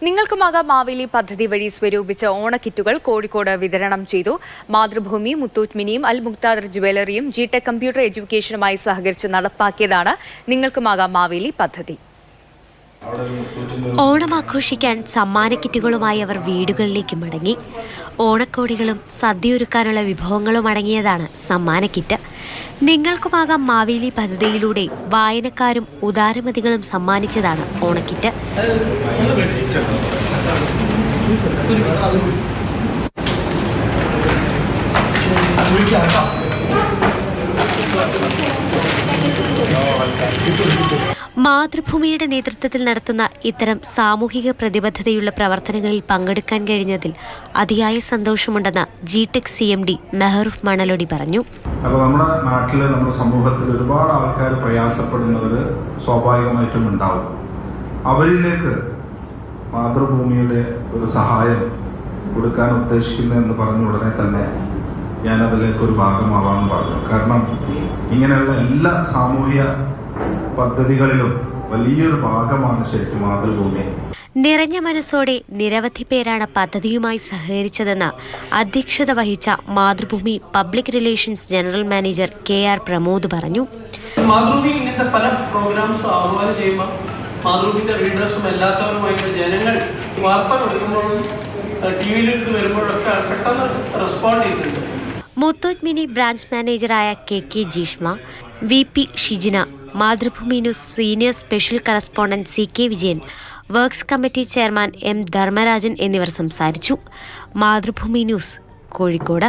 നിങ്ങൾക്കുമാകാം മാവേലി പദ്ധതി വഴി സ്വരൂപിച്ച ഓണക്കിറ്റുകൾ കോഴിക്കോട് വിതരണം ചെയ്തു. മാതൃഭൂമി, മുത്തൂറ്റ് മിനിയും അൽ മുക്താദർ ജ്വല്ലറിയും ജിടെക് കമ്പ്യൂട്ടർ എഡ്യൂക്കേഷനുമായി സഹകരിച്ച് നടപ്പാക്കിയതാണ് നിങ്ങൾക്കുമാകാം മാവേലി പദ്ധതി. ഓണം ആഘോഷിക്കാൻ സമ്മാന കിറ്റുകളുമായി അവർ വീടുകളിലേക്ക് മടങ്ങി. ഓണക്കോടികളും സദ്യയൊരുക്കാനുള്ള വിഭവങ്ങളും അടങ്ങിയതാണ് സമ്മാന കിറ്റ്. നിങ്ങൾക്കുമാകാം മാവേലി പദ്ധതിയിലൂടെ വായനക്കാരും ഉദാരമതികളും സമ്മാനിച്ചതാണ് ഓണക്കിറ്റ്. മാതൃഭൂമിയുടെ നേതൃത്വത്തിൽ നടത്തുന്ന ഇത്തരം സാമൂഹിക പ്രതിബദ്ധതയുള്ള പ്രവർത്തനങ്ങളിൽ പങ്കെടുക്കാൻ കഴിഞ്ഞതിൽ അതിയായ സന്തോഷമുണ്ടെന്ന് ജിടെക് CMD മെഹറൂഫ് മണലൊടി പറഞ്ഞു. അപ്പോൾ നമ്മുടെ നാട്ടിൽ, നമ്മുടെ സമൂഹത്തിൽ ഒരുപാട് ആൾക്കാർ പ്രയാസപ്പെടുന്നവർ സ്വാഭാവികമായിട്ടും ഉണ്ടാവും. അവരിലേക്ക് മാതൃഭൂമിയുടെ ഒരു സഹായം കൊടുക്കാൻ ഉദ്ദേശിക്കുന്നതെന്ന് പറഞ്ഞ ഉടനെ തന്നെ ഞാൻ അതിലേക്ക് ഒരു ഭാഗമാവാമെന്ന് പറഞ്ഞു. കാരണം ഇങ്ങനെയുള്ള എല്ലാ സാമൂഹ്യ പദ്ധതികളിലും വലിയൊരു ഭാഗമാണ് ശരിക്കും മാതൃഭൂമി. നിറഞ്ഞ മനസ്സോടെ നിരവധി പേരാണ് പദ്ധതിയുമായി സഹകരിച്ചതെന്ന് അധ്യക്ഷത വഹിച്ച Mathrubhumi public relations general manager KR Pramod പറഞ്ഞു. മാതൃഭൂമി ഇങ്ങനത്തെ പല പ്രോഗ്രാംസ് ആഹ്വാനം ചെയ്യുമ്പോൾ മാതൃഭൂമിന്റെ റീഡേഴ്സും എല്ലാത്തവരുമായിട്ട് ജനങ്ങൾ വാർത്ത കൊടുക്കുമ്പോഴും TV-യിലേക്ക് വരുമ്പോഴൊക്കെ പെട്ടെന്ന് റെസ്പോണ്ട് ചെയ്യുന്നുണ്ട്. മുത്തൂറ്റ് മിനി ബ്രാഞ്ച് മാനേജറായ KK Jeeshma, VP Shijina, Mathrubhumi news senior special correspondent CK Vijayan, works committee chairman M Dharmarajan എന്നിവർ സംസാരിച്ചു. മാതൃഭൂമി ന്യൂസ്, കോഴിക്കോട്.